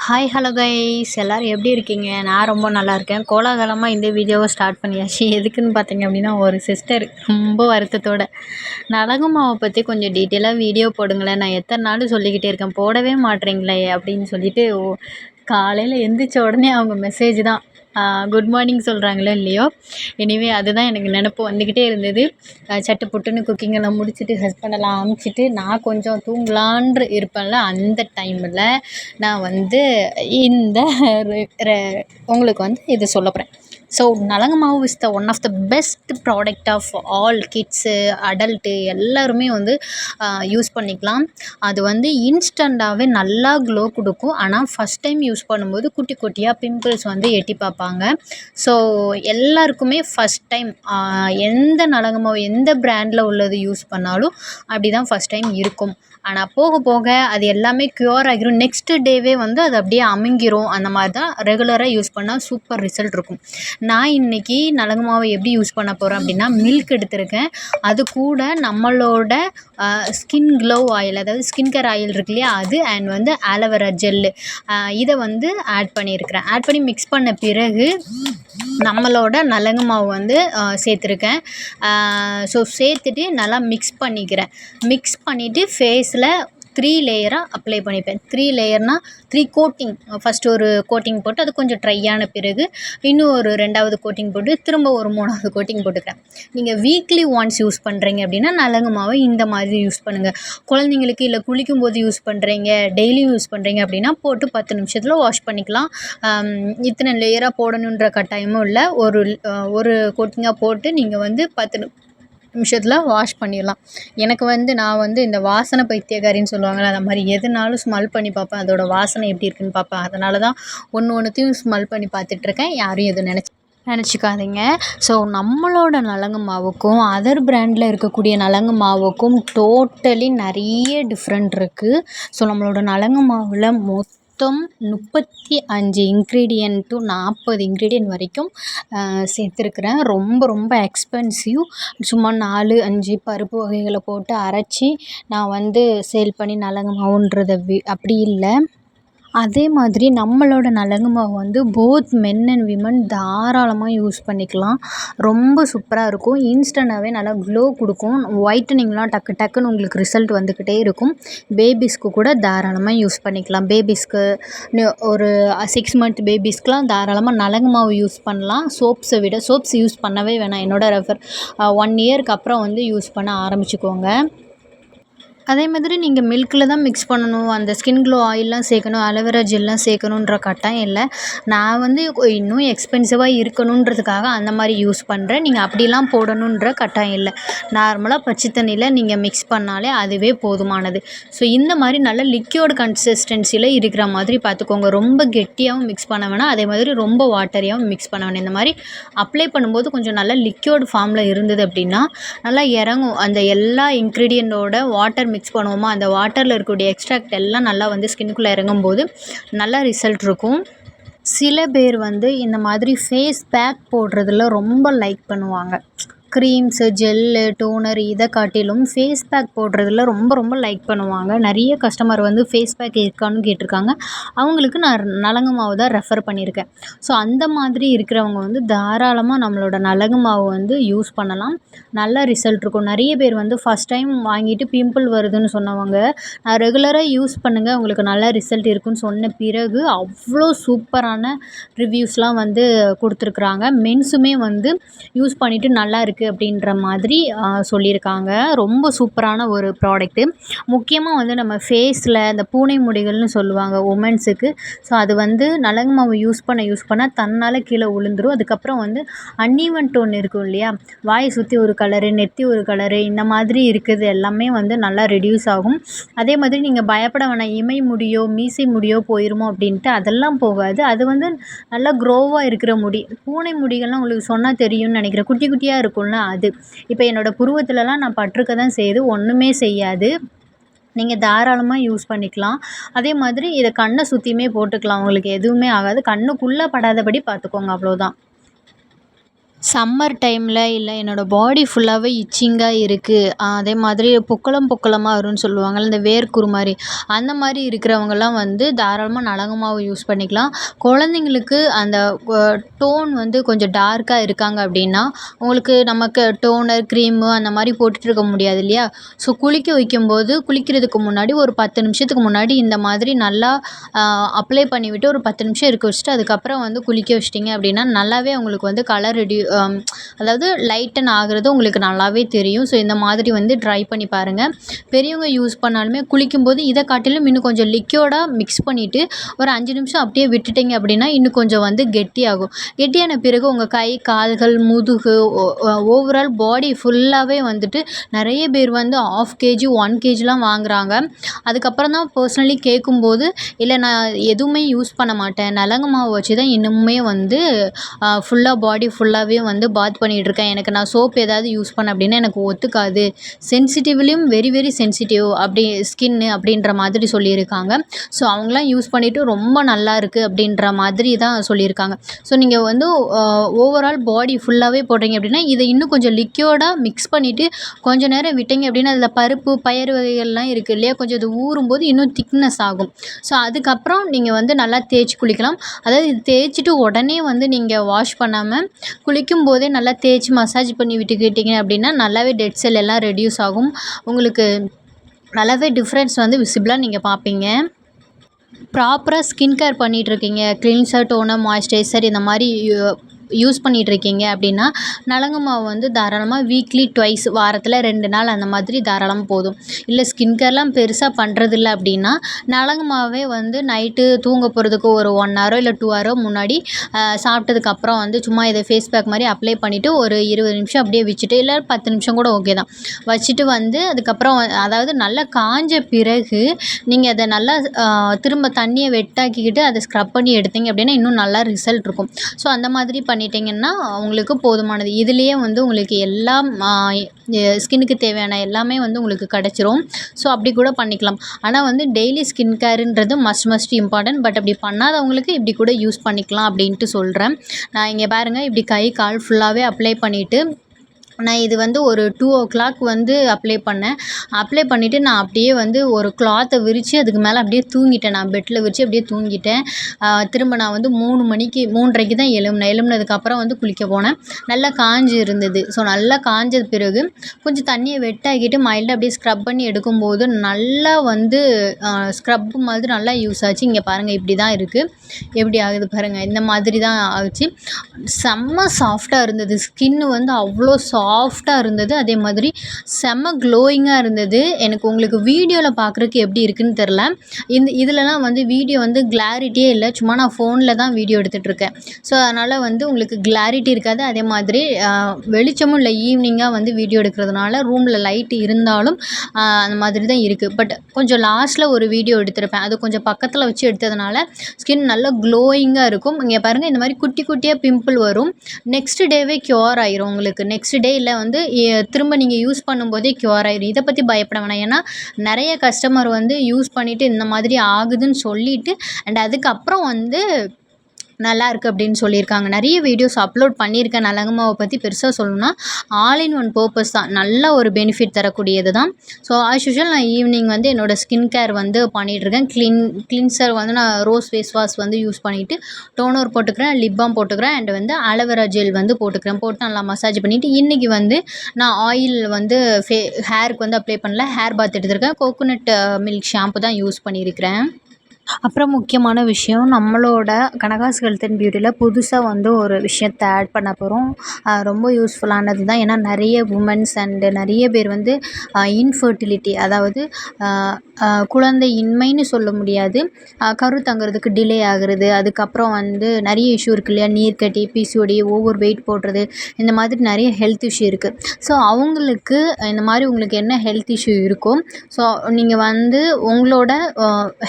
Hi hello guys எல்லோரும் எப்படி இருக்கீங்க? நான் ரொம்ப நல்லா இருக்கேன். கோலாகலமாக இந்த வீடியோவை ஸ்டார்ட் பண்ணியாச்சு. எதுக்குன்னு பார்த்தீங்க அப்படின்னா, ஒரு சிஸ்டர் ரொம்ப வருத்தத்தோட நலங்கு மாவை பற்றி கொஞ்சம் டீட்டெயிலாக வீடியோ போடுங்களேன், நான் எத்தனை நாள் சொல்லிக்கிட்டே இருக்கேன் போடவே மாட்றீங்களே அப்படின்னு சொல்லிட்டு காலையில் எந்திரிச்ச உடனே அவங்க மெசேஜ் தான். குட் மார்னிங் சொல்கிறாங்களோ இல்லையோ, எனிவே அதுதான் எனக்கு நினப்பு வந்துக்கிட்டே இருந்தது. சட்டு புட்டுன்னு குக்கிங்கெல்லாம் முடிச்சுட்டு ஹஸ்பண்டெல்லாம் அமுச்சிட்டு நான் கொஞ்சம் தூங்கலான்று இருப்பேன்ல, அந்த டைமில் நான் வந்து இந்த உங்களுக்கு வந்து இது சொல்ல போகிறேன். ஸோ நலங்கு மாவு is the one of the best product of all kids adult எல்லாருமே வந்து யூஸ் பண்ணிக்கலாம். அது வந்து இன்ஸ்டண்ட்டாகவே நல்லா க்ளோ கொடுக்கும். ஆனால் ஃபஸ்ட் டைம் யூஸ் பண்ணும்போது குட்டி குட்டியாக பிம்பிள்ஸ் வந்து எட்டி பார்ப்பாங்க. ஸோ எல்லாருக்குமே ஃபஸ்ட் டைம் எந்த நலங்கு மாவு எந்த பிராண்டில் உள்ளது யூஸ் பண்ணாலும் அப்படி தான் ஃபஸ்ட் டைம் இருக்கும். ஆனால் போக போக அது எல்லாமே க்யூர் ஆகிரும். நெக்ஸ்ட் டேவே வந்து அது அப்படியே அமுங்கிரும். அந்த மாதிரி தான் ரெகுலராக யூஸ் பண்ணால் சூப்பர் ரிசல்ட் இருக்கும். நான் இன்றைக்கி நலங்கு மாவை எப்படி யூஸ் பண்ண போகிறேன் அப்படின்னா, மில்க் எடுத்திருக்கேன். அது கூட நம்மளோட ஸ்கின் க்ளோ ஆயில், அதாவது ஸ்கின் கேர் ஆயில் இருக்கு இல்லையா, அது அண்ட் வந்து ஆலோவேரா ஜெல்லு, இதை வந்து ஆட் பண்ணியிருக்கிறேன். ஆட் பண்ணி மிக்ஸ் பண்ண பிறகு நம்மளோட நலங்கு மாவு வந்து சேர்த்துருக்கேன். ஸோ சேர்த்துட்டு நல்லா மிக்ஸ் பண்ணிக்கிறேன். மிக்ஸ் பண்ணிவிட்டு ஃபேஸில் 3 லேயராக அப்ளை பண்ணிப்பேன். 3 லேயர்னால் 3 கோட்டிங். ஃபஸ்ட்டு ஒரு கோட்டிங் போட்டு அது கொஞ்சம் ட்ரையான பிறகு இன்னும் ஒரு 2வது கோட்டிங் போட்டு திரும்ப ஒரு 3வது கோட்டிங் போட்டுக்கிறேன். நீங்கள் வீக்லி ஒன்ஸ் யூஸ் பண்ணுறீங்க அப்படின்னா நலங்கு மாவை இந்த மாதிரி யூஸ் பண்ணுங்கள். குழந்தைங்களுக்கு இல்லை குளிக்கும்போது யூஸ் பண்ணுறீங்க, டெய்லியும் யூஸ் பண்ணுறீங்க அப்படின்னா போட்டு 10 நிமிஷத்தில் வாஷ் பண்ணிக்கலாம். இத்தனை லேயராக போடணுன்ற கட்டாயமும் இல்லை. ஒரு கோட்டிங்காக போட்டு நீங்கள் வந்து 10 நிமிஷத்தில் வாஷ் பண்ணிடலாம். எனக்கு வந்து நான் வந்து இந்த வாசனை பைத்தியக்காரின்னு சொல்லுவாங்கள்ல, அந்த மாதிரி எதுனாலும் ஸ்மெல் பண்ணி பார்ப்பேன். அதோடய வாசனை எப்படி இருக்குதுன்னு பார்ப்பேன். அதனால தான் ஒன்றுத்தையும் ஸ்மெல் பண்ணி பார்த்துட்ருக்கேன். யாரும் எதுவும் நினச்சிக்காதீங்க. ஸோ நம்மளோட நலங்கு மாவுக்கும் அதர் பிராண்டில் இருக்கக்கூடிய நலங்கு மாவுக்கும் டோட்டலி நிறைய டிஃப்ரெண்ட் இருக்குது. ஸோ நம்மளோட நலங்கு மாவில் மொத்தம் 35 இன்க்ரீடியன்ட் டு 40 இன்க்ரீடியன்ட் வரைக்கும் சேர்த்துருக்குறேன். ரொம்ப ரொம்ப எக்ஸ்பென்சிவ். சும்மா 4, 5 பருப்பு வகைகளை போட்டு அரைச்சி நான் வந்து சேல் பண்ணி நலங்கு மாவுன்றதை அப்படி இல்லை. அதே மாதிரி நம்மளோட நலங்கு மாவு வந்து போத் மென் அண்ட் விமன் தாராளமாக யூஸ் பண்ணிக்கலாம். ரொம்ப சூப்பராக இருக்கும். இன்ஸ்டண்ட்டாகவே நல்லா க்ளோ கொடுக்கும். ஒயிட்டனிங்லாம் டக்கு டக்குன்னு உங்களுக்கு ரிசல்ட் வந்துக்கிட்டே இருக்கும். பேபிஸ்க்கு கூட தாராளமாக யூஸ் பண்ணிக்கலாம். பேபிஸ்க்கு ஒரு 6 மந்த் பேபிஸ்க்கெலாம் தாராளமாக நலங்கு மாவு யூஸ் பண்ணலாம். சோப்ஸை விட சோப்ஸ் யூஸ் பண்ணவே வேணாம். என்னோடய ரெஃபர் 1 இயருக்கு அப்புறம் வந்து யூஸ் பண்ண ஆரம்பிச்சுக்கோங்க. அதே மாதிரி நீங்கள் மில்கில் தான் மிக்ஸ் பண்ணணும், அந்த ஸ்கின் க்ளோ ஆயிலெலாம் சேர்க்கணும், அலோவேரா ஜெல்லாம் சேர்க்கணுன்ற கட்டாயம் இல்லை. நான் வந்து இன்னும் எக்ஸ்பென்சிவாக இருக்கணுன்றதுக்காக அந்த மாதிரி யூஸ் பண்ணுறேன். நீங்கள் அப்படிலாம் போடணுன்ற கட்டாயம் இல்லை. நார்மலாக பச்சை தண்ணியில் நீங்கள் மிக்ஸ் பண்ணாலே அதுவே போதுமானது. ஸோ இந்த மாதிரி நல்ல லிக்யூட் கன்சிஸ்டன்சியில் இருக்கிற மாதிரி பார்த்துக்கோங்க. ரொம்ப கெட்டியாகவும் மிக்ஸ் பண்ண வேணாம், அதே மாதிரி ரொம்ப வாட்டரியாகவும் மிக்ஸ் பண்ண வேணாம். இந்த மாதிரி அப்ளை பண்ணும்போது கொஞ்சம் நல்லா லிக்யூட் ஃபார்மில் இருந்தது அப்படின்னா நல்லா இறங்கும். அந்த எல்லா இன்க்ரீடியண்ட்டோட வாட்டர் மிக்ஸ் பண்ணுவோமா, அந்த வாட்டரில் இருக்கக்கூடிய எக்ஸ்ட்ராக்ட் எல்லாம் நல்லா வந்து ஸ்கின்னுக்குள்ளே இறங்கும்போது நல்ல ரிசல்ட் இருக்கும். சில பேர் வந்து இந்த மாதிரி ஃபேஸ் பேக் போடுறதுல ரொம்ப லைக் பண்ணுவாங்க. க்ரீம்ஸு, ஜெல்லு, டோனர் இதை காட்டிலும் ஃபேஸ் பேக் போடுறதுல ரொம்ப ரொம்ப லைக் பண்ணுவாங்க. நிறைய கஸ்டமர் வந்து ஃபேஸ் பேக் இருக்கான்னு கேட்டிருக்காங்க. அவங்களுக்கு நான் நலங்கு மாவு தான் ரெஃபர் பண்ணியிருக்கேன். ஸோ அந்த மாதிரி இருக்கிறவங்க வந்து தாராளமாக நம்மளோட நலங்கு மாவு வந்து யூஸ் பண்ணலாம். நல்ல ரிசல்ட் இருக்கும். நிறைய பேர் வந்து ஃபஸ்ட் டைம் வாங்கிட்டு பிம்பிள் வருதுன்னு சொன்னவங்க, நான் ரெகுலராக யூஸ் பண்ணுங்கள் உங்களுக்கு நல்ல ரிசல்ட் இருக்குன்னு சொன்ன பிறகு அவ்வளோ சூப்பரான ரிவ்யூஸ்லாம் வந்து கொடுத்துருக்குறாங்க. மென்ஸுமே வந்து யூஸ் பண்ணிவிட்டு நல்லா இருக்குது அப்படின்ற மாதிரி சொல்லியிருக்காங்க. ரொம்ப சூப்பரான ஒரு ப்ராடக்ட்டு. முக்கியமாக வந்து நம்ம ஃபேஸில் இந்த பூனை முடிகள்னு சொல்லுவாங்க உமன்ஸுக்கு. ஸோ அது வந்து நலங்கு மாவு யூஸ் பண்ண தன்னால் கீழே விழுந்துரும். அதுக்கப்புறம் வந்து அன்ஈவன் டோன் இருக்கும் இல்லையா, வாயை சுற்றி ஒரு கலரு, நெத்தி ஒரு கலரு, இந்த மாதிரி இருக்கிறது எல்லாமே வந்து நல்லா ரெடியூஸ் ஆகும். அதே மாதிரி நீங்கள் பயப்பட வேணாம், இமை முடியோ மீசை முடியோ போயிருமோ அப்படின்ட்டு. அதெல்லாம் போகாது. அது வந்து நல்லா க்ரோவாக இருக்கிற முடி. பூனை முடிகள்லாம் உங்களுக்கு சொன்னால் தெரியும்னு நினைக்கிறேன். குட்டி குட்டியாக இருக்கும்ல அது. இப்போ என்னோடய புருவத்துலலாம் நான் பட்டிருக்க தான் செய்யுது, ஒன்றுமே செய்யாது. நீங்கள் தாராளமாக யூஸ் பண்ணிக்கலாம். அதே மாதிரி இதை கண்ணை சுற்றியுமே போட்டுக்கலாம். உங்களுக்கு எதுவுமே ஆகாது. கண்ணுக்குள்ளே படாதபடி பார்த்துக்கோங்க, அவ்வளோதான். சம்மர் டைமில் இல்லை என்னோடய பாடி ஃபுல்லாகவே இச்சிங்காக இருக்குது, அதே மாதிரி பொக்களமாக வரும்னு சொல்லுவாங்கள்ல, இந்த வேர்க்குரு மாதிரி அந்த மாதிரி இருக்கிறவங்கலாம் வந்து தாராளமாக நலங்கு மாவு யூஸ் பண்ணிக்கலாம். குழந்தைங்களுக்கு அந்த டோன் வந்து கொஞ்சம் டார்க்காக இருக்காங்க அப்படின்னா உங்களுக்கு நமக்கு டோனர் க்ரீமு அந்த மாதிரி போட்டுட்டு இருக்க முடியாது இல்லையா? ஸோ குளிக்க வைக்கும்போது குளிக்கிறதுக்கு முன்னாடி ஒரு 10 நிமிஷத்துக்கு முன்னாடி இந்த மாதிரி நல்லா அப்ளை பண்ணிவிட்டு ஒரு 10 நிமிஷம் இருக்க வச்சுட்டு அதுக்கப்புறம் வந்து குளிக்க வச்சிட்டிங்க அப்படின்னா நல்லாவே உங்களுக்கு வந்து கலர் அதாவது லைட்டன் ஆகுறது உங்களுக்கு நல்லாவே தெரியும். ஸோ இந்த மாதிரி வந்து ட்ரை பண்ணி பாருங்கள். பெரியவங்க யூஸ் பண்ணாலுமே குளிக்கும்போது இதை காட்டிலும் இன்னும் கொஞ்சம் லிக்யூடாக மிக்ஸ் பண்ணிவிட்டு ஒரு 5 நிமிஷம் அப்படியே விட்டுட்டிங்க அப்படின்னா இன்னும் கொஞ்சம் வந்து கெட்டியாகும். கெட்டியான பிறகு உங்கள் கை கால்கள் முதுகு ஓவரால் பாடி ஃபுல்லாகவே வந்துட்டு நிறைய பேர் வந்து 1/2 kg 1 kgலாம் வாங்குறாங்க. அதுக்கப்புறம் தான் பர்சனலி கேட்கும்போது இல்லை நான் எதுவுமே யூஸ் பண்ண மாட்டேன், நலங்கு மாவு வச்சு தான் இன்னுமே வந்து ஃபுல்லாக பாடி ஃபுல்லாகவே வந்து பாத் பண்ணிகிட்ருக்கேன், எனக்கு நான் சோப் ஏதாவது யூஸ் பண்ண அப்படின்னா எனக்கு ஒத்துக்காது, சென்சிட்டிவ்லேயும் வெரி வெரி சென்சிட்டிவ் அப்படி ஸ்கின்னு அப்படின்ற மாதிரி சொல்லியிருக்காங்க. ஸோ அவங்களாம் யூஸ் பண்ணிவிட்டு ரொம்ப நல்லா இருக்குது அப்படின்ற மாதிரி தான் சொல்லியிருக்காங்க. ஸோ நீங்கள் வந்து ஓவரால் பாடி ஃபுல்லாகவே போடுறீங்க அப்படின்னா இதை இன்னும் கொஞ்சம் லிக்யூடாக மிக்ஸ் பண்ணிவிட்டு கொஞ்சம் நேரம் விட்டீங்க அப்படின்னா அதில் பருப்பு பயறு வகைகள்லாம் இருக்குது இல்லையா, கொஞ்சம் இது ஊறும்போது இன்னும் திக்னஸ் ஆகும். ஸோ அதுக்கப்புறம் நீங்கள் வந்து நல்லா தேய்ச்சி குளிக்கலாம். அதாவது இது தேய்ச்சிட்டு உடனே வந்து நீங்கள் வாஷ் பண்ணாமல் குளிக்கும்போதே நல்லா தேய்ச்சி மசாஜ் பண்ணி விட்டுக்கிட்டிங்க அப்படின்னா நல்லாவே டெட் செல் எல்லாம் ரெடியூஸ் ஆகும். உங்களுக்கு நல்லாவே டிஃப்ரென்ஸ் வந்து விசிபிளாக நீங்கள் பார்ப்பீங்க. ப்ராப்பராக ஸ்கின் கேர் பண்ணிகிட்ருக்கீங்க, கிளீன்சர் டோனர் மாய்ஸ்சரைசர் இந்த மாதிரி யூஸ் பண்ணிகிட்ருக்கீங்க அப்படின்னா நலங்கு மாவு வந்து தாராளமாக வீக்லி ட்வைஸ் வாரத்தில் 2 நாள் அந்த மாதிரி தாராளமாக போதும். இல்லை ஸ்கின் கேர்லாம் பெருசாக பண்ணுறதில்ல அப்படின்னா நலங்கு மாவே வந்து நைட்டு தூங்க போகிறதுக்கு ஒரு 1 ஹவரோ இல்லை 2 ஹவரோ முன்னாடி சாப்பிட்டதுக்கப்புறம் வந்து சும்மா இதை ஃபேஸ் பேக் மாதிரி அப்ளை பண்ணிவிட்டு ஒரு 20 நிமிஷம் அப்படியே வச்சுட்டு இல்லை 10 நிமிஷம் கூட ஓகே தான் வச்சுட்டு வந்து அதுக்கப்புறம் அதாவது நல்லா காஞ்ச பிறகு நீங்கள் அதை நல்லா திரும்ப தண்ணியை வெட்டாக்கிக்கிட்டு அதை ஸ்க்ரப் பண்ணி எடுத்தீங்க அப்படின்னா இன்னும் நல்லா ரிசல்ட் இருக்கும். ஸோ அந்த மாதிரி பண்ணிட்டீங்கன்னா உங்களுக்கு போதுமானது. இதுலேயே வந்து உங்களுக்கு எல்லாம் ஸ்கின்னுக்கு தேவையான எல்லாமே வந்து உங்களுக்கு கிடச்சிரும். ஸோ அப்படி கூட பண்ணிக்கலாம். ஆனால் வந்து டெய்லி ஸ்கின் கேருன்றது மஸ்ட் இம்பார்ட்டன்ட். பட் அப்படி பண்ணாதவங்களுக்கு இப்படி கூட யூஸ் பண்ணிக்கலாம் அப்படின்ட்டு சொல்கிறேன். நான் இங்கே பாருங்கள் இப்படி கை கால் ஃபுல்லாகவே அப்ளை பண்ணிவிட்டு நான் இது வந்து ஒரு 2:00 வந்து அப்ளை பண்ணேன். அப்ளை பண்ணிவிட்டு நான் அப்படியே வந்து ஒரு கிளாத்தை விரித்து அதுக்கு மேலே அப்படியே தூங்கிட்டேன். நான் பெட்டில் விரித்து அப்படியே தூங்கிட்டேன். திரும்ப நான் வந்து 3:30க்கு தான் எழும்புனதுக்கப்புறம் வந்து குளிக்க போனேன். நல்லா காஞ்சி இருந்தது. ஸோ நல்லா காஞ்ச பிறகு கொஞ்சம் தண்ணியை வெட்டாக்கிட்டு மைல்டாக அப்படியே ஸ்க்ரப் பண்ணி எடுக்கும்போது நல்லா வந்து ஸ்க்ரப் மாதிரி நல்லா யூஸ் ஆச்சு. இங்கே பாருங்கள் இப்படி தான் இருக்குது. எப்படி ஆகுது பாருங்கள், இந்த மாதிரி தான் ஆச்சு. செம்ம சாஃப்டாக இருந்தது. ஸ்கின்னு வந்து அவ்வளோ சாஃப்டாக இருந்தது. அதே மாதிரி செம்ம க்ளோயிங்காக இருந்தது. எனக்கு உங்களுக்கு வீடியோவில் பார்க்குறதுக்கு எப்படி இருக்குதுன்னு தெரில. இதிலலாம் வந்து வீடியோ வந்து கிளாரிட்டியே இல்லை, சும்மா நான் ஃபோனில் தான் வீடியோ எடுத்துகிட்ருக்கேன். ஸோ அதனால் வந்து உங்களுக்கு கிளாரிட்டி இருக்காது. அதே மாதிரி வெளிச்சமும் இல்லை, ஈவினிங்காக வந்து வீடியோ எடுக்கிறதுனால ரூமில் லைட் இருந்தாலும் அந்த மாதிரி தான் இருக்குது. பட் கொஞ்சம் லாஸ்ட்டில் ஒரு வீடியோ எடுத்திருப்பேன், அது கொஞ்சம் பக்கத்தில் வச்சு எடுத்ததுனால ஸ்கின் நல்லா க்ளோயிங்காக இருக்கும். இங்கே பாருங்கள் இந்த மாதிரி குட்டி குட்டியாக பிம்பிள் வரும். நெக்ஸ்ட் டேவே க்யூர் ஆயிரும் உங்களுக்கு. நெக்ஸ்ட் டே இல்லை வந்து திரும்ப நீங்கள் யூஸ் பண்ணும்போதே க்யூர் ஆயிரும். இதை பற்றி பயப்பட வேணாம். ஏன்னா நிறைய கஸ்டமர் வந்து யூஸ் பண்ணிவிட்டு இந்த மாதிரி ஆகுதுன்னு சொல்லிவிட்டு அண்ட் அதுக்கப்புறம் வந்து நல்லா இருக்குது அப்படின்னு சொல்லியிருக்காங்க. நிறைய வீடியோஸ் அப்லோட் பண்ணியிருக்கேன் நலங்கு மாவை பற்றி. பெருசாக சொல்லணும்னா ஆல் இன் ஒன் பர்பஸ் தான், நல்ல ஒரு பெனிஃபிட் தரக்கூடியது தான். ஸோ ஆஸ் யூஷுவல் நான் ஈவினிங் வந்து என்னோடய ஸ்கின் கேர் வந்து பண்ணிகிட்ருக்கேன். கிளின்சர் வந்து நான் ரோஸ் ஃபேஸ் வாஷ் வந்து யூஸ் பண்ணிவிட்டு டோனர் போட்டுக்கிறேன், லிப் பாம் போட்டுக்கிறேன் அண்ட் வந்து ஆலோவேரா ஜெல் வந்து போட்டுக்கிறேன். போட்டு நல்லா மசாஜ் பண்ணிவிட்டு இன்றைக்கி வந்து நான் ஆயில் வந்து ஹேருக்கு வந்து அப்ளை பண்ணல, ஹேர் பாத் எடுத்திருக்கேன். கோகோனட் மில்க் ஷாம்பு தான் யூஸ் பண்ணியிருக்கிறேன். அப்புறம் முக்கியமான விஷயம், நம்மளோட கனகாஸ் ஹெல்த் அண்ட் பியூட்டியில் புதுசாக வந்து ஒரு விஷயத்த ஆட் பண்ண போகிறோம். ரொம்ப யூஸ்ஃபுல்லானது தான். ஏன்னா நிறைய உமன்ஸ் அண்டு நிறைய பேர் வந்து இன்ஃபர்டிலிட்டி, அதாவது குழந்தை இன்மைன்னு சொல்ல முடியாது, கரு தங்குறதுக்கு டிலே ஆகுறது, அதுக்கப்புறம் வந்து நிறைய இஷ்யூ இருக்குது இல்லையா, நீர்க்கட்டி, பிசிஓடி, ஓவர் வெயிட் போடுறது, இந்த மாதிரி நிறைய ஹெல்த் இஷ்யூ இருக்குது. ஸோ அவங்களுக்கு இந்த மாதிரி உங்களுக்கு என்ன ஹெல்த் இஷ்யூ இருக்கோ, ஸோ நீங்கள் வந்து உங்களோட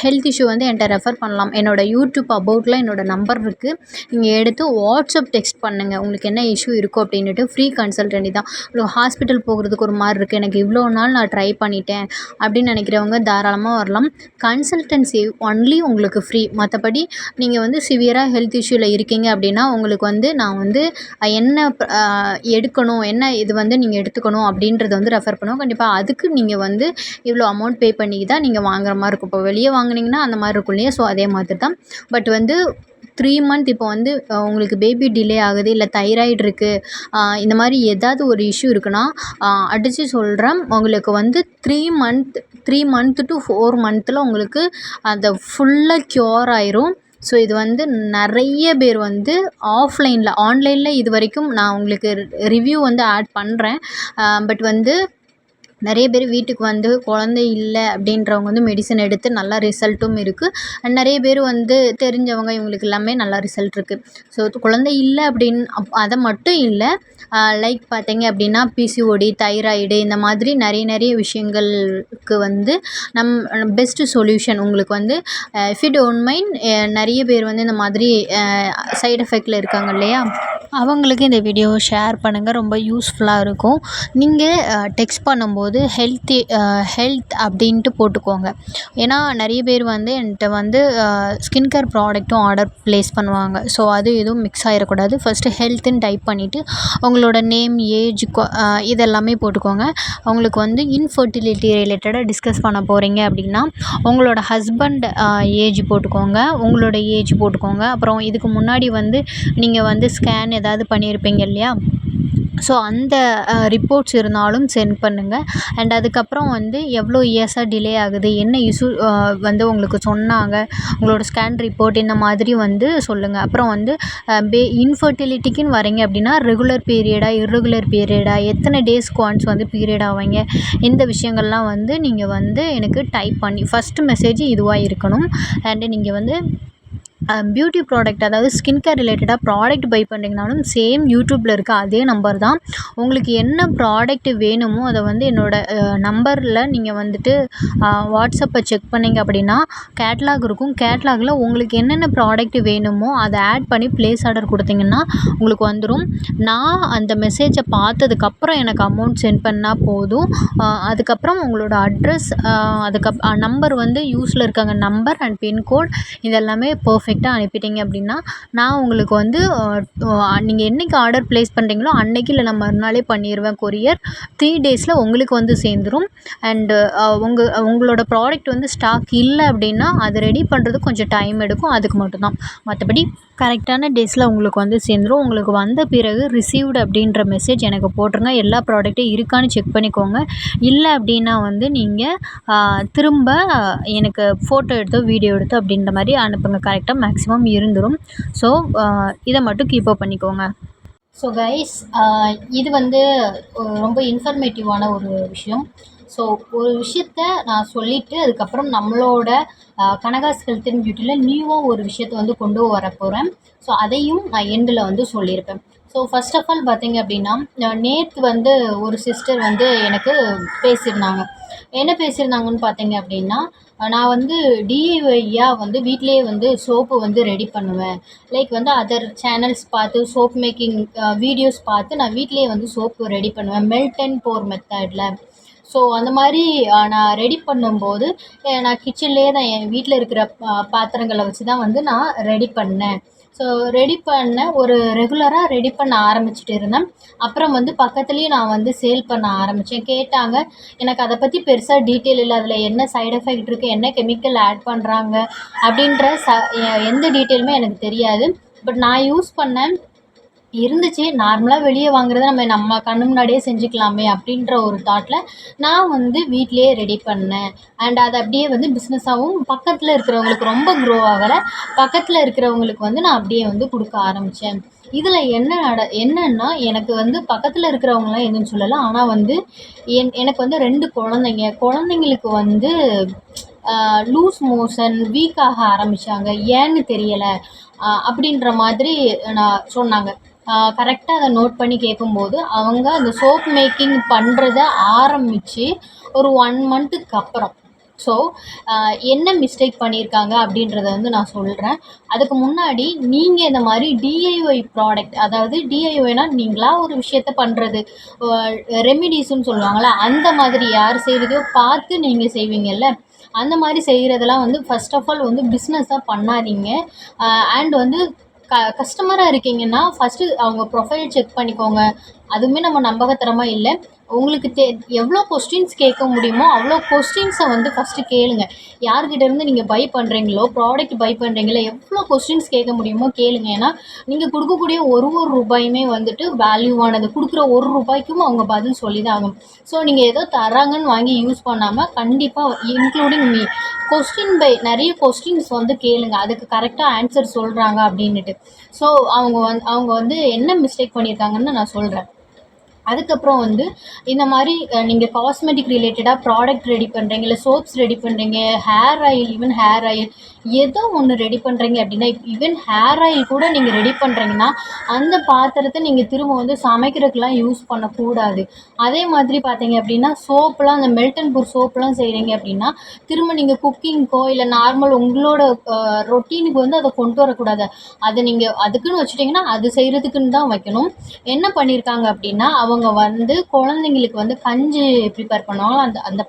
ஹெல்த் இஷ்யூ வந்து என்கிட்ட ரெஃபர் பண்ணலாம். என்னோடய யூடியூப் அபவுட்டில் என்னோடய நம்பர் இருக்குது. நீங்கள் எடுத்து வாட்ஸ்அப் டெக்ஸ்ட் பண்ணுங்கள். உங்களுக்கு என்ன இஷ்யூ இருக்கோ அப்படின்ட்டு. ஃப்ரீ கன்சல்டன்சி தான். ஒரு ஹாஸ்பிட்டல் போகிறதுக்கு ஒரு மாதிரி இருக்குது, எனக்கு இவ்வளோ நாள் நான் ட்ரை பண்ணிட்டேன் அப்படின்னு நினைக்கிறவங்க தாராளமாக வரலாம். கன்சல்டன்சி ஒன்லி உங்களுக்கு ஃப்ரீ. மற்றபடி நீங்கள் வந்து சிவியராக ஹெல்த் இஷ்யூவில் இருக்கீங்க அப்படின்னா உங்களுக்கு வந்து நான் வந்து என்ன எடுக்கணும், என்ன இது வந்து நீங்கள் எடுத்துக்கணும் அப்படின்றத வந்து ரெஃபர் பண்ணுவோம். கண்டிப்பாக அதுக்கு நீங்கள் வந்து இவ்வளோ அமௌண்ட் பே பண்ணி தான் நீங்கள் வாங்குற மாதிரி இருக்கும். இப்போ வெளியே வாங்குனீங்கன்னா அந்த மாதிரி இருக்கும் இல்லையா? ஸோ அதே மாதிரி தான். பட் வந்து 3 மந்த் இப்போ வந்து உங்களுக்கு பேபி டிலே ஆகுது, இல்லை தைராய்டு இருக்குது, இந்த மாதிரி ஏதாவது ஒரு இஷ்யூ இருக்குன்னா அடித்து சொல்கிறேன், உங்களுக்கு வந்து 3 மந்த் to 4 மந்த்தில் உங்களுக்கு அந்த ஃபுல்லாக க்யூர் ஆயிரும். ஸோ இது வந்து நிறைய பேர் வந்து ஆன்லைனில் இது வரைக்கும் நான் உங்களுக்கு ரிவ்யூ வந்து ஆட் பண்ணுறேன். பட் வந்து நிறைய பேர் வீட்டுக்கு வந்து குழந்தை இல்லை அப்படின்றவங்க வந்து மெடிசன் எடுத்து நல்ல ரிசல்ட்டும் இருக்குது. அண்ட் நிறைய பேர் வந்து தெரிஞ்சவங்க இவங்களுக்கு எல்லாமே நல்ல ரிசல்ட் இருக்குது. ஸோ குழந்தை இல்லை அப்படின்னு அதை மட்டும் இல்லை, லைக் பார்த்தீங்க அப்படின்னா பிசிஓடி, தைராய்டு, இந்த மாதிரி நிறைய விஷயங்களுக்கு வந்து பெஸ்ட்டு சொல்யூஷன் உங்களுக்கு வந்து இஃப் யூ டோன்ட் மைண்ட். நிறைய பேர் வந்து இந்த மாதிரி சைடு எஃபெக்டில் இருக்காங்க இல்லையா? அவங்களுக்கு இந்த வீடியோவை ஷேர் பண்ணுங்கள், ரொம்ப யூஸ்ஃபுல்லாக இருக்கும். நீங்கள் டெக்ஸ்ட் பண்ணும்போது ஹெல்த் அப்படின்ட்டு போட்டுக்கோங்க. ஏன்னா நிறைய பேர் வந்து என்கிட்ட வந்து ஸ்கின் கேர் ப்ராடக்ட்டும் ஆர்டர் ப்ளேஸ் பண்ணுவாங்க. ஸோ அது எதுவும் மிக்ஸ் ஆகிடக்கூடாது. ஃபஸ்ட்டு ஹெல்த்துன்னு டைப் பண்ணிவிட்டு உங்களோட நேம், ஏஜ், இதெல்லாமே போட்டுக்கோங்க. உங்களுக்கு வந்து இன்ஃபர்டிலிட்டி ரிலேட்டடாக டிஸ்கஸ் பண்ண போகிறீங்க அப்படின்னா உங்களோட ஹஸ்பண்ட் ஏஜ் போட்டுக்கோங்க, உங்களோட ஏஜ் போட்டுக்கோங்க. அப்புறம் இதுக்கு முன்னாடி வந்து நீங்கள் வந்து ஸ்கேன் ஏதாவது பண்ணியிருப்பீங்க இல்லையா? ஸோ அந்த ரிப்போர்ட்ஸ் இருந்தாலும் சென்ட் பண்ணுங்கள். அண்ட் அதுக்கப்புறம் வந்து எவ்வளோ இயர்ஸாக டிலே ஆகுது, என்ன இஷ்யூ வந்து உங்களுக்கு சொன்னாங்க, உங்களோட ஸ்கேன் ரிப்போர்ட் இந்த மாதிரி வந்து சொல்லுங்கள். அப்புறம் வந்து இன்ஃபர்டிலிட்டிக்குன்னு வரீங்க அப்படின்னா ரெகுலர் பீரியடா, இர்ரெகுலர் பீரியடா, எத்தனை டேஸ்க்கு ஒன்ஸ் வந்து பீரியட் ஆவீங்க, இந்த விஷயங்கள்லாம் வந்து நீங்கள் வந்து எனக்கு டைப் பண்ணி ஃபஸ்ட்டு மெசேஜ் இதுவாக இருக்கணும். அண்டு நீங்கள் வந்து பியூட்டி ப்ராடக்ட், அதாவது ஸ்கின் கேர் ரிலேட்டடாக ப்ராடக்ட் பை பண்ணுறீங்கனாலும் சேம் யூடியூப்பில் இருக்க அதே நம்பர் தான். உங்களுக்கு என்ன ப்ராடக்ட் வேணுமோ அதை வந்து என்னோடய நம்பரில் நீங்கள் வந்துட்டு வாட்ஸ்அப்பை செக் பண்ணிங்க அப்படின்னா கேட்லாக் இருக்கும். கேட்லாகில் உங்களுக்கு என்னென்ன ப்ராடக்ட் வேணுமோ அதை ஆட் பண்ணி ப்ளேஸ் ஆர்டர் கொடுத்தீங்கன்னா உங்களுக்கு வந்துடும். நான் அந்த மெசேஜை பார்த்ததுக்கப்புறம் எனக்கு அமௌண்ட் சென்ட் பண்ணால் போதும். அதுக்கப்புறம் உங்களோட அட்ரஸ், நம்பர் வந்து யூஸில் இருக்காங்க நம்பர் அண்ட் பின்கோட் இதெல்லாமே பர்ஃபெக்டாக அனுப்பிட்டீங்க அப்படின்னா நான் உங்களுக்கு வந்து நீங்கள் என்றைக்கு ஆர்டர் ப்ளேஸ் பண்ணுறீங்களோ அன்றைக்கி இல்லை நான் மறுநாளே பண்ணிடுவேன். கொரியர் 3 டேஸில் உங்களுக்கு வந்து சேர்ந்துடும். அண்டு உங்களோட ப்ராடக்ட் வந்து ஸ்டாக் இல்லை அப்படின்னா அது ரெடி பண்ணுறதுக்கு கொஞ்சம் டைம் எடுக்கும், அதுக்கு மட்டும்தான். மற்றபடி கரெக்டான டேஸில் உங்களுக்கு வந்து சேர்ந்துடும். உங்களுக்கு வந்த பிறகு ரிசீவ்டு அப்படின்ற மெசேஜ் எனக்கு போட்டுருங்க. எல்லா ப்ராடக்ட்டும் இருக்கான்னு செக் பண்ணிக்கோங்க. இல்லை அப்படின்னா வந்து நீங்கள் திரும்ப எனக்கு ஃபோட்டோ எடுத்தோ வீடியோ எடுத்தோ அப்படின்ற மாதிரி அனுப்புங்க. கரெக்டாக மேக்ஸிமம் இருந்துடும். ஸோ இதை மட்டும் கீப் அப் பண்ணிக்கோங்க. ஸோ கைஸ், இது வந்து ரொம்ப இன்ஃபர்மேட்டிவான ஒரு விஷயம். ஸோ ஒரு விஷயத்த நான் சொல்லிவிட்டு அதுக்கப்புறம் நம்மளோட கனகாஸ் ஹெல்த் அண்ட் பியூட்டியில் நியூவாக ஒரு விஷயத்த வந்து கொண்டு வர போகிறேன். ஸோ அதையும் நான் எண்டில் வந்து சொல்லியிருப்பேன். ஸோ ஃபர்ஸ்ட் ஆஃப் ஆல் பார்த்தீங்க அப்படின்னா நேற்று வந்து ஒரு சிஸ்டர் வந்து எனக்கு பேசியிருந்தாங்க. என்ன பேசியிருந்தாங்கன்னு பார்த்தீங்க அப்படின்னா, நான் வந்து டிஐஒய்யாக வந்து வீட்டிலேயே வந்து சோப்பு வந்து ரெடி பண்ணுவேன். லைக் வந்து அதர் சேனல்ஸ் பார்த்து சோப் மேக்கிங் வீடியோஸ் பார்த்து நான் வீட்டிலேயே வந்து சோப்பு ரெடி பண்ணுவேன் மெல்ட் அண்ட் போர் மெத்தடில். ஸோ அந்த மாதிரி நான் ரெடி பண்ணும்போது நான் கிச்சன்லேயே தான் என் வீட்டில் இருக்கிற பாத்திரங்களை வச்சு தான் வந்து நான் ரெடி பண்ணேன். ஸோ ரெடி பண்ண ஒரு ரெகுலராக ரெடி பண்ண ஆரம்பிச்சுட்டு இருந்தேன். அப்புறம் வந்து பக்கத்துலேயும் நான் வந்து சேல் பண்ண ஆரம்பித்தேன். கேட்டாங்க, எனக்கு அதை பற்றி பெருசாக டீட்டெயில் இல்லை, அதில் என்ன சைடு எஃபெக்ட் இருக்குது, என்ன கெமிக்கல் ஆட் பண்ணுறாங்க அப்படின்ற எந்த டீட்டெயிலுமே எனக்கு தெரியாது. பட் நான் யூஸ் பண்ணேன், இருந்துச்சு. நார்மலாக வெளியே வாங்குறத நம்ம கண்ணு முன்னாடியே செஞ்சுக்கலாமே அப்படின்ற ஒரு தாட்டில் நான் வந்து வீட்டிலேயே ரெடி பண்ணேன். அண்ட் அதை அப்படியே வந்து பிஸ்னஸாகவும் பக்கத்தில் இருக்கிறவங்களுக்கு ரொம்ப க்ரோ ஆகலை, பக்கத்தில் இருக்கிறவங்களுக்கு வந்து நான் அப்படியே வந்து கொடுக்க ஆரம்பித்தேன். இதில் என்னன்னா எனக்கு வந்து பக்கத்தில் இருக்கிறவங்களாம் எதுவும் சொல்லலை. ஆனால் வந்து எனக்கு வந்து 2 குழந்தைங்களுக்கு வந்து லூஸ் மோஷன், வீக் ஆக ஆரம்பித்தாங்க, ஏன்னு தெரியலை அப்படின்ற மாதிரி சொன்னாங்க. கரெக்டாக அதை நோட் பண்ணி கேட்கும்போது அவங்க அந்த சோப் மேக்கிங் பண்ணுறத ஆரம்பித்து ஒரு 1 மந்த்துக்கு அப்புறம் ஸோ என்ன மிஸ்டேக் பண்ணியிருக்காங்க அப்படின்றத வந்து நான் சொல்கிறேன். அதுக்கு முன்னாடி நீங்கள் இந்த மாதிரி டிஐஒய் ப்ராடக்ட், அதாவது டிஐஒய்னா நீங்களா ஒரு விஷயத்த பண்ணுறது, ரெமிடிஸ்ன்னு சொல்லுவாங்கள்ல, அந்த மாதிரி யார் செய்கிறதையோ பார்த்து நீங்கள் செய்வீங்கல்ல, அந்த மாதிரி செய்கிறதெல்லாம் வந்து ஃபர்ஸ்ட் ஆஃப் ஆல் வந்து பிஸ்னஸாக பண்ணாதீங்க. அண்ட் வந்து கஸ்டமராக இருக்கீங்கன்னா ஃபஸ்ட்டு அவங்க ப்ரொஃபைல் செக் பண்ணிக்கோங்க. அதுவுமே நம்ம நம்பகத்தரமாக இல்லை. உங்களுக்கு எவ்வளோ கொஸ்டின்ஸ் கேட்க முடியுமோ அவ்வளோ கொஸ்டின்ஸை வந்து ஃபஸ்ட்டு கேளுங்க. யார்கிட்டேருந்து நீங்கள் பை பண்ணுறீங்களோ, ப்ராடக்ட் பை பண்ணுறீங்களோ, எவ்வளோ கொஸ்டின்ஸ் கேட்க முடியுமோ கேளுங்க. ஏன்னா நீங்கள் கொடுக்கக்கூடிய ஒரு ரூபாயுமே வந்துட்டு வேல்யூவானது. கொடுக்குற ஒரு ரூபாய்க்கும் அவங்க பதில் சொல்லி தான் ஆகணும். ஸோ நீங்கள் ஏதோ தராங்கன்னு வாங்கி யூஸ் பண்ணாமல் கண்டிப்பாக இன்க்ளூடிங் மீ நிறைய கொஸ்டின்ஸ் வந்து கேளுங்க. அதுக்கு கரெக்டாக ஆன்சர் சொல்கிறாங்க அப்படின்னுட்டு. ஸோ அவங்க வந்து என்ன மிஸ்டேக் பண்ணியிருக்காங்கன்னு நான் சொல்கிறேன். அதுக்கப்புறம் வந்து இந்த மாதிரி நீங்கள் காஸ்மெட்டிக் ரிலேட்டடாக ப்ராடக்ட் ரெடி பண்ணுறீங்க, இல்லை சோப்ஸ் ரெடி பண்ணுறீங்க, hair oil, even hair oil ஏதோ ஒன்று ரெடி பண்ணுறீங்க அப்படின்னா, ஈவன் ஹேர் ஆயில் கூட நீங்கள் ரெடி பண்ணுறீங்கன்னா அந்த பாத்திரத்தை நீங்கள் திரும்ப வந்து சமைக்கிறதுக்கெலாம் யூஸ் பண்ணக்கூடாது. அதே மாதிரி பார்த்தீங்க அப்படின்னா சோப்புலாம், அந்த மெல்ட் அண்ட் பூர் சோப்புலாம் செய்கிறீங்க அப்படின்னா திரும்ப நீங்கள் குக்கிங்க்கோ இல்லை நார்மல் உங்களோட ரொட்டீனுக்கு வந்து அதை கொண்டு வரக்கூடாது. அதை நீங்கள் அதுக்குன்னு வச்சுட்டிங்கன்னா அது செய்கிறதுக்குன்னு தான் வைக்கணும். என்ன பண்ணியிருக்காங்க அப்படின்னா, அவங்க வந்து குழந்தைங்களுக்கு வந்து கஞ்சி ப்ரிப்பேர் பண்ணுவாங்க, அந்த அந்த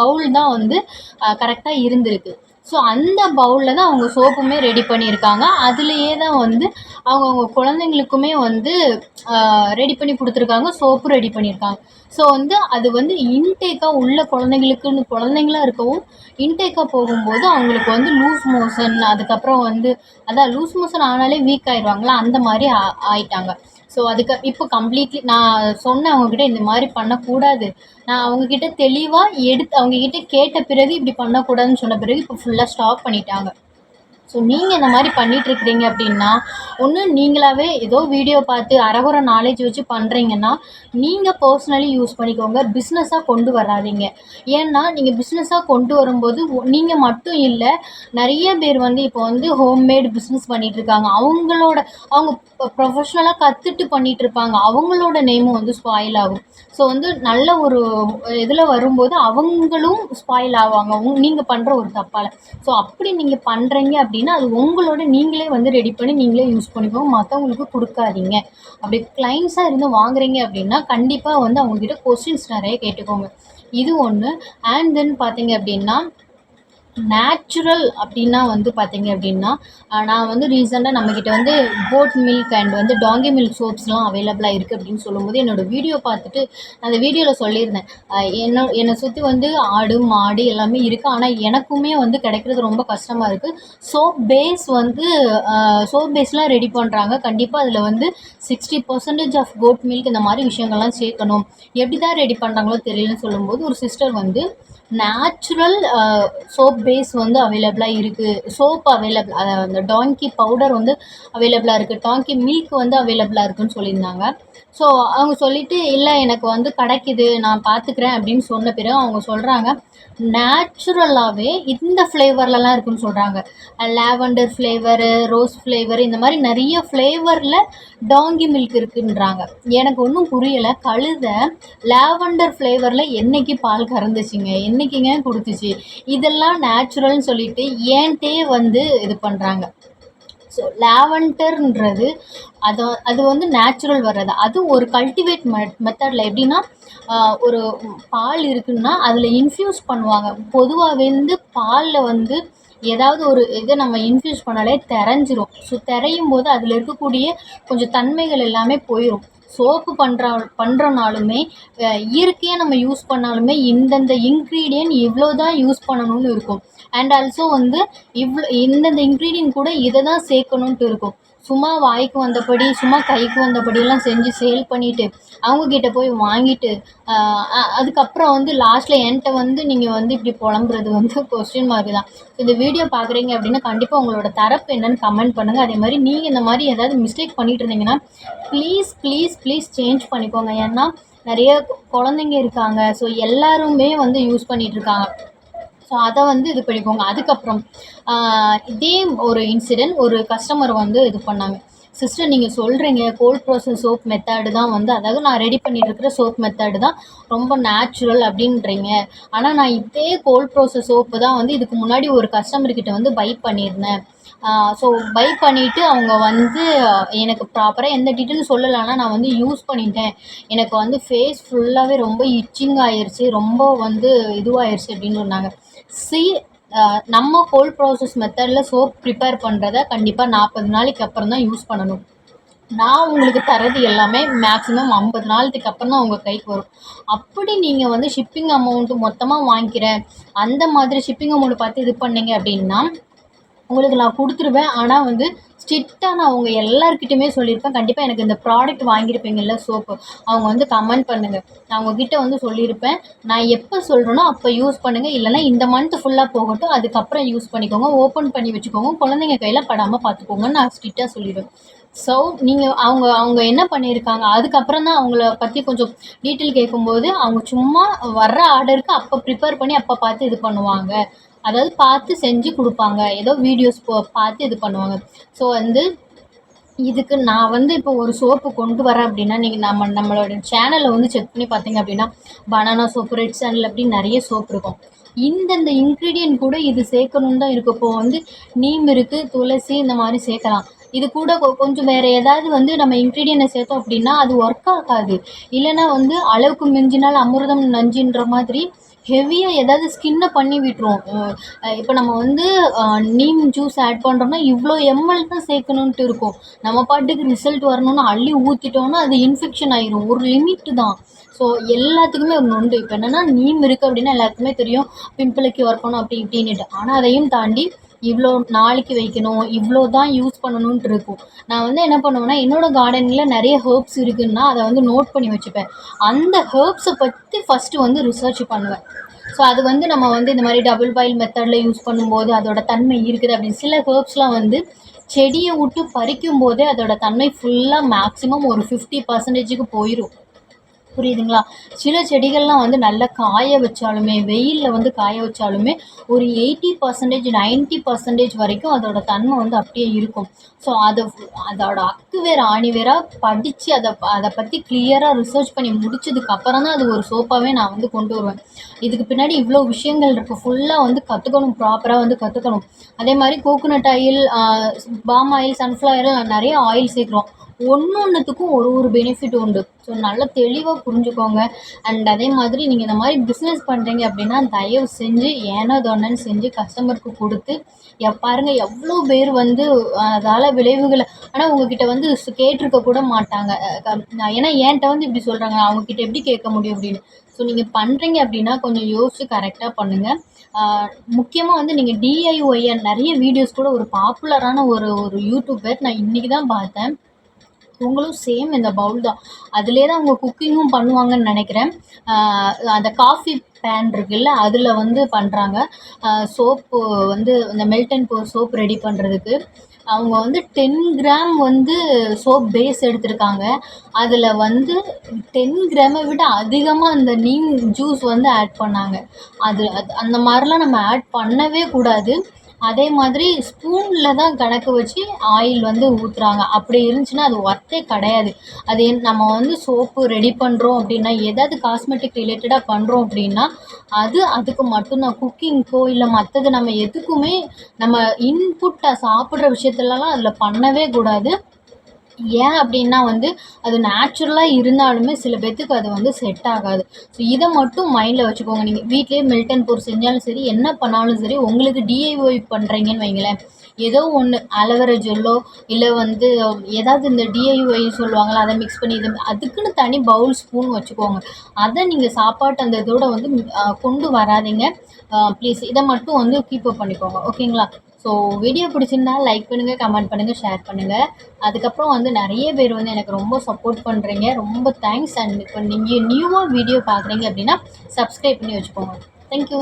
பவுல் தான் வந்து கரெக்டாக இருந்திருக்கு. ஸோ அந்த பவுலில் தான் அவங்க சோப்புமே ரெடி பண்ணியிருக்காங்க. அதுலேயே தான் வந்து அவங்க குழந்தைங்களுக்குமே வந்து ரெடி பண்ணி கொடுத்துருக்காங்க, சோப்பும் ரெடி பண்ணியிருக்காங்க. ஸோ வந்து அது வந்து இன்டேக்காக உள்ள குழந்தைங்களா இருக்கவும் இன்டேக்காக போகும்போது அவங்களுக்கு வந்து லூஸ் மோஷன், அதுக்கப்புறம் வந்து அதான் லூஸ் மோஷன் ஆனாலே வீக் ஆயிடுவாங்களா, அந்த மாதிரி ஆயிட்டாங்க. ஸோ அதுக்கு இப்போ கம்ப்ளீட்லி நான் சொன்னேன் அவங்கக்கிட்ட இந்த மாதிரி பண்ணக்கூடாது. நான் அவங்கக்கிட்ட தெளிவாக அவங்கக்கிட்ட கேட்ட பிறகு இப்படி பண்ணக்கூடாதுன்னு சொன்ன பிறகு இப்போ ஃபுல்லாக ஸ்டாப் பண்ணிட்டாங்க. ஸோ நீங்கள் இந்த மாதிரி பண்ணிகிட்ருக்கிறீங்க அப்படின்னா, ஒன்று நீங்களாகவே ஏதோ வீடியோ பார்த்து அரகுறை நாலேஜ் வச்சு பண்ணுறீங்கன்னா நீங்கள் பர்சனலி யூஸ் பண்ணிக்கோங்க. பிஸ்னஸாக கொண்டு வராதீங்க. ஏன்னா நீங்கள் பிஸ்னஸாக கொண்டு வரும்போது நீங்கள் மட்டும் இல்லை, நிறைய பேர் வந்து இப்போ வந்து ஹோம்மேட் பிஸ்னஸ் பண்ணிகிட்ருக்காங்க. அவங்க ப்ரொஃபஷ்னலாக கற்றுட்டு பண்ணிகிட்ருப்பாங்க. அவங்களோட நேமும் வந்து ஸ்பாயில் ஆகும். ஸோ வந்து நல்ல ஒரு இதில் வரும்போது அவங்களும் ஸ்பாயில் ஆவாங்க நீங்கள் பண்ணுற ஒரு தப்பால். ஸோ அப்படி நீங்கள் பண்ணுறீங்க அப்படின்னா அது உங்களோட நீங்களே வந்து ரெடி பண்ணி நீங்களே யூஸ் பண்ணிக்கோங்க, மற்றவங்களுக்கு கொடுக்காதீங்க. அப்படி கிளைண்ட்ஸாக இருந்து வாங்குறீங்க அப்படின்னா கண்டிப்பாக வந்து அவங்கக்கிட்ட கொஸ்டின்ஸ் நிறைய கேட்டுக்கோங்க. இது ஒன்று. அண்ட் தென் பார்த்தீங்க அப்படின்னா நேச்சுரல் அப்படின்னா வந்து பார்த்தீங்க அப்படின்னா நான் வந்து ரீசெண்டாக நம்மக்கிட்ட வந்து கோட் மில்க் அண்ட் வந்து டாங்கி மில்க் சோப்ஸ்லாம் அவைலபிளாக இருக்குது அப்படின்னு சொல்லும்போது என்னோடய வீடியோ பார்த்துட்டு அந்த வீடியோவில் சொல்லியிருந்தேன், என்னை சுற்றி வந்து ஆடு மாடு எல்லாமே இருக்குது, ஆனால் எனக்குமே வந்து கிடைக்கிறது ரொம்ப கஷ்டமாக இருக்குது. சோப் பேஸ்லாம் ரெடி பண்ணுறாங்க. கண்டிப்பாக அதில் வந்து 60% ஆஃப் கோட் மில்க் இந்த மாதிரி விஷயங்கள்லாம் சேர்க்கணும். எப்படி தான் ரெடி பண்ணுறாங்களோ தெரியலன்னு சொல்லும்போது ஒரு சிஸ்டர் வந்து நேச்சுரல் சோப் பேஸ் வந்து அவைலபிளாக இருக்குது, சோப் அவைலபிள், அந்த டாங்கி பவுடர் வந்து அவைலபிளாக இருக்குது, டாங்கி மில்க் வந்து அவைலபிளாக இருக்குதுன்னு சொல்லியிருந்தாங்க. ஸோ அவங்க சொல்லிவிட்டு இல்லை எனக்கு வந்து கிடைக்குது நான் பார்த்துக்கிறேன் அப்படின்னு சொன்ன பிறகு அவங்க சொல்கிறாங்க நேச்சுரலாகவே இந்த ஃப்ளேவர்லலாம் இருக்குதுன்னு சொல்கிறாங்க. லாவெண்டர் ஃப்ளேவரு, ரோஸ் ஃப்ளேவர், இந்த மாதிரி நிறைய ஃப்ளேவரில் டாங்கி மில்க் இருக்குன்றாங்க. எனக்கு ஒன்றும் புரியலை. கழுதை லாவெண்டர் ஃப்ளேவரில் என்றைக்கு பால் கறந்துச்சுங்க, என்றைக்குங்க கொடுத்துச்சு? இதெல்லாம் நேச்சுரல்னு சொல்லிட்டு ஏன்ட்டே வந்து இது பண்ணுறாங்க. ஸோ லாவெண்டர்ன்றது அது வந்து நேச்சுரல் வர்றது. அது ஒரு கல்டிவேட் மெத்தடில் எப்படின்னா ஒரு பால் இருக்குன்னா அதில் இன்ஃப்யூஸ் பண்ணுவாங்க. பொதுவாகவே வந்து பாலில் வந்து ஏதாவது ஒரு இதை நம்ம இன்ஃப்யூஸ் பண்ணாலே திரைஞ்சிரும். ஸோ திரையும் போது அதில் இருக்கக்கூடிய கொஞ்சம் தன்மைகள் எல்லாமே போயிடும். சோப்பு பண்ணுறனாலுமே இயற்கையாக நம்ம யூஸ் பண்ணாலுமே இந்தந்த இன்க்ரீடியன்ட் இவ்வளோ தான் யூஸ் பண்ணணும்னு இருக்கும். அண்ட் ஆல்சோ வந்து இந்தந்த இன்க்ரீடியன்ட் கூட இதை தான் சேர்க்கணுன்ட்டு இருக்கும். சும்மா வாய்க்கு வந்தபடி, சும்மா கைக்கு வந்தபடியெல்லாம் செஞ்சு சேல் பண்ணிவிட்டு அவங்கக்கிட்ட போய் வாங்கிட்டு அதுக்கப்புறம் வந்து லாஸ்ட்டில் என்கிட்ட வந்து நீங்கள் வந்து இப்படி புலம்புறது வந்து கொஸ்டின் மார்க் தான். இந்த வீடியோ பார்க்குறீங்க அப்படின்னா கண்டிப்பாக உங்களோட தரப்பு என்னென்னு கமெண்ட் பண்ணுங்கள். அதே மாதிரி நீங்கள் இந்த மாதிரி ஏதாவது மிஸ்டேக் பண்ணிகிட்டு இருந்தீங்கன்னா ப்ளீஸ் சேஞ்ச் பண்ணிக்கோங்க. ஏன்னா நிறைய குழந்தைங்க இருக்காங்க. ஸோ எல்லாருமே வந்து யூஸ் பண்ணிகிட்ருக்காங்க. ஸோ அதை வந்து இது பண்ணிக்கோங்க. அதுக்கப்புறம் இதே ஒரு இன்சிடெண்ட், ஒரு கஸ்டமர் வந்து இது பண்ணாங்க. சிஸ்டர் நீங்கள் சொல்கிறீங்க கோல்ட் ப்ராசஸ் சோப் மெத்தடு தான் வந்து, அதாவது நான் ரெடி பண்ணிட்டு இருக்கிற சோப் மெத்தடு தான் ரொம்ப நேச்சுரல் அப்படின்றீங்க. ஆனால் நான் இதே கோல்ட் ப்ராசஸ் சோப்பு தான் வந்து இதுக்கு முன்னாடி ஒரு கஸ்டமர்கிட்ட வந்து பை பண்ணியிருந்தேன். ஸோ பை பண்ணிவிட்டு அவங்க வந்து எனக்கு ப்ராப்பராக எந்த டீட்டெயிலும் சொல்லலை. ஆனால் நான் வந்து யூஸ் பண்ணிட்டேன், எனக்கு வந்து ஃபேஸ் ஃபுல்லாகவே ரொம்ப இச்சிங் ஆயிடுச்சு, ரொம்ப வந்து இதுவாகிடுச்சு அப்படின்னு சொன்னாங்க. சி நம்ம கோல்ட் ப்ராசஸ் மெத்தடில் சோப் ப்ரிப்பேர் பண்ணுறத கண்டிப்பாக 40 நாளைக்கு அப்புறம் தான் யூஸ் பண்ணணும். நான் உங்களுக்கு தரது எல்லாமே மேக்ஸிமம் 50 நாளுக்கு அப்புறம் தான் உங்கள் கைக்கு வரும். அப்படி நீங்கள் வந்து ஷிப்பிங் அமௌண்ட்டு மொத்தமாக வாங்கிக்கிறேன், அந்த மாதிரி ஷிப்பிங் அமௌண்ட் பார்த்து இது பண்ணீங்க அப்படின்னா உங்களுக்கு நான் கொடுத்துருவேன். ஆனால் வந்து ஸ்ட்ரிக்டாக நான் அவங்க எல்லாருக்கிட்டையுமே சொல்லியிருப்பேன். கண்டிப்பாக எனக்கு இந்த ப்ராடக்ட் வாங்கியிருப்பீங்கள்ல சோப்பு, அவங்க வந்து கமெண்ட் பண்ணுங்கள். நான் உங்ககிட்ட வந்து சொல்லியிருப்பேன், நான் எப்போ சொல்கிறேனோ அப்போ யூஸ் பண்ணுங்கள், இல்லைனா இந்த மந்த் ஃபுல்லாக போகட்டும், அதுக்கப்புறம் யூஸ் பண்ணிக்கோங்க, ஓப்பன் பண்ணி வச்சுக்கோங்க, குழந்தைங்க கையில் படாமல் பார்த்துக்கோங்கன்னு நான் ஸ்ட்ரிக்டாக சொல்லிடுவேன். ஸோ நீங்கள் அவங்க என்ன பண்ணியிருக்காங்க, அதுக்கப்புறம் தான் அவங்கள பற்றி கொஞ்சம் டீட்டெயில் கேட்கும்போது அவங்க சும்மா வர்ற ஆர்டருக்கு அப்போ ப்ரிப்பேர் பண்ணி அப்போ பார்த்து இது பண்ணுவாங்க. அதாவது பார்த்து செஞ்சு கொடுப்பாங்க, ஏதோ வீடியோஸ் பார்த்து இது பண்ணுவாங்க. ஸோ வந்து இதுக்கு நான் வந்து இப்போ ஒரு சோப்பு கொண்டு வரேன் அப்படின்னா, நீங்கள் நம்மளோட சேனலை வந்து செக் பண்ணி பார்த்தீங்க அப்படின்னா, பனானா சோப்பு, ரெட் சாண்டில் அப்படின்னு நிறைய சோப்பு இருக்கும். இந்தந்த இன்க்ரீடியன்ட் கூட இது சேர்க்கணுன்னு தான் இருக்குது. இப்போ வந்து நீம் இருக்குது, துளசி, இந்த மாதிரி சேர்க்கலாம். இது கூட கொஞ்சம் வேறு ஏதாவது வந்து நம்ம இன்க்ரீடியன்ட்டை சேர்த்தோம் அப்படின்னா அது ஒர்க் ஆகாது. இல்லைன்னா வந்து அளவுக்கு மிஞ்சினால் அமிர்தம் நஞ்சுன்ற மாதிரி ஹெவியாக ஏதாவது ஸ்கின்னை பண்ணி விட்டுரும். இப்போ நம்ம வந்து நீம் ஜூஸ் ஆட் பண்ணுறோம்னா இவ்வளோ எம்எல் தான் சேர்க்கணுன்ட்டு இருக்கும். நம்ம பாட்டுக்கு ரிசல்ட் வரணும்னு அள்ளி ஊற்றிட்டோன்னா அது இன்ஃபெக்ஷன் ஆயிரும். ஒரு லிமிட்டு தான். ஸோ எல்லாத்துக்குமே ஒன்று உண்டு. இப்போ என்னென்னா நீம் இருக்குது அப்படின்னா எல்லாத்துக்குமே தெரியும் பிம்பிளுக்கு வரணும் அப்படி இப்படின்னுட்டு. ஆனால் அதையும் தாண்டி இவ்வளோ நாளைக்கு வைக்கணும், இவ்வளோ தான் யூஸ் பண்ணணுன்ட்டு இருக்கும். நான் வந்து என்ன பண்ணுவேன்னா, என்னோடய கார்டனில் நிறைய ஹெர்ப்ஸ் இருக்குதுன்னா அதை வந்து நோட் பண்ணி வச்சுப்பேன். அந்த ஹெர்ப்ஸை பற்றி ஃபஸ்ட்டு வந்து ரிசர்ச் பண்ணுவேன். ஸோ அது வந்து நம்ம வந்து இந்த மாதிரி டபுள் பாயில் மெத்தடில் யூஸ் பண்ணும்போது அதோட தன்மை இருக்குது அப்படின்னு. சில ஹெர்ப்ஸ்லாம் வந்து செடியை விட்டு பறிக்கும் போதே அதோட தன்மை ஃபுல்லாக மேக்ஸிமம் ஒரு 50% போயிடும். புரியுதுங்களா? சில செடிகள்லாம் வந்து நல்லா காய வச்சாலுமே, வெயிலில் வந்து காய வச்சாலுமே ஒரு 80% 90% வரைக்கும் அதோட தன்மை வந்து அப்படியே இருக்கும். ஸோ அதோட அக்கு வேர் ஆணி வேராக படித்து அதை பற்றி கிளியராக ரிசர்ச் பண்ணி முடிச்சதுக்கு அப்புறம் தான் அது ஒரு சோப்பாகவே நான் வந்து கொண்டு வருவேன். இதுக்கு பின்னாடி இவ்வளோ விஷயங்கள் இருக்குது. ஃபுல்லாக வந்து கற்றுக்கணும், ப்ராப்பராக வந்து கற்றுக்கணும். அதே மாதிரி coconut oil, palm oil, sunflower oil நிறைய ஆயில் சேர்க்குறோம். ஒன்றுத்துக்கும் ஒரு பெனிஃபிட் உண்டு. ஸோ நல்லா தெளிவாக புரிஞ்சுக்கோங்க. அண்ட் அதே மாதிரி நீங்கள் இந்த மாதிரி பிஸ்னஸ் பண்ணுறீங்க அப்படின்னா தயவு செஞ்சு ஏனோ தானோன்னு செஞ்சு கஸ்டமருக்கு கொடுத்து பாருங்கள் எவ்வளோ பேர் வந்து அதால் விளைவுகளை, ஆனால் உங்ககிட்ட வந்து கேட்டிருக்க கூட மாட்டாங்க. ஏன்னா என்கிட்ட வந்து இப்படி சொல்கிறாங்க, அவங்கக்கிட்ட எப்படி கேட்க முடியும் அப்படின்னு. ஸோ நீங்கள் பண்ணுறீங்க அப்படின்னா கொஞ்சம் யோசிச்சு கரெக்டாக பண்ணுங்கள். முக்கியமாக வந்து நீங்கள் டிஐஒய் நிறைய வீடியோஸ் கூட ஒரு பாப்புலரான ஒரு யூடியூபர் நான் இன்றைக்கி தான் பார்த்தேன். இவங்களும் சேம் இந்த பவுல் தான். அதிலே தான் அவங்க குக்கிங்கும் பண்ணுவாங்கன்னு நினைக்கிறேன். அந்த காஃபி பேன் இருக்குல்ல, அதில் வந்து பண்ணுறாங்க. சோப்பு வந்து இந்த melt and pour soap ready பண்ணுறதுக்கு அவங்க வந்து 10 கிராம் வந்து சோப் பேஸ் எடுத்திருக்காங்க. அதில் வந்து 10 கிராமை விட அதிகமாக அந்த நீம் ஜூஸ் வந்து ஆட் பண்ணாங்க. அந்த மாதிரிலாம் நம்ம ஆட் பண்ணவே கூடாது. அதே மாதிரி ஸ்பூனில் தான் கணக்கு வச்சு ஆயில் வந்து ஊற்றுறாங்க. அப்படி இருந்துச்சுன்னா அது ஒர்த்தே கிடையாது. அது நம்ம வந்து சோப்பு ரெடி பண்ணுறோம் அப்படின்னா, ஏதாவது காஸ்மெட்டிக் ரிலேட்டடாக பண்ணுறோம் அப்படின்னா அதுக்கு மட்டும்தான். குக்கிங்க்கோ இல்லை மற்றது நம்ம எதுக்குமே நம்ம இன்புட்டை சாப்பிட்ற விஷயத்துலலாம் அதில் பண்ணவே கூடாது. ஏன் அப்படின்னா வந்து அது நேச்சுரலாக இருந்தாலுமே சில பேர்த்துக்கு அது வந்து செட் ஆகாது. ஸோ இதை மட்டும் மைண்டில் வச்சுக்கோங்க. நீங்கள் வீட்டிலேயே மெல்ட் அண்ட் போர் செஞ்சாலும் சரி, என்ன பண்ணாலும் சரி, உங்களுக்கு டிஐஒய் பண்ணுறீங்கன்னு வைங்களேன், ஏதோ ஒன்று அலோவேரா ஜெல்லோ இல்லை வந்து ஏதாவது இந்த டிஐஒய் சொல்லுவாங்களா, அதை மிக்ஸ் பண்ணி அதுக்குன்னு தனி பவுல் ஸ்பூன் வச்சுக்கோங்க. அதை நீங்கள் சாப்பாட்டு அந்த இதோட வந்து கொண்டு வராதீங்க ப்ளீஸ். இதை மட்டும் வந்து கீப் அப் பண்ணிக்கோங்க, ஓகேங்களா? ஸோ வீடியோ பிடிச்சிருந்தா லைக் பண்ணுங்கள், கமெண்ட் பண்ணுங்கள், ஷேர் பண்ணுங்கள். அதுக்கப்புறம் வந்து நிறைய பேர் வந்து எனக்கு ரொம்ப சப்போர்ட் பண்ணுறீங்க, ரொம்ப தேங்க்ஸ். அண்ட் இப்போ நீங்கள் நியூவாக வீடியோ பார்க்குறீங்க அப்படின்னா சப்ஸ்கிரைப் பண்ணி வச்சுக்கோங்க. தேங்க்யூ.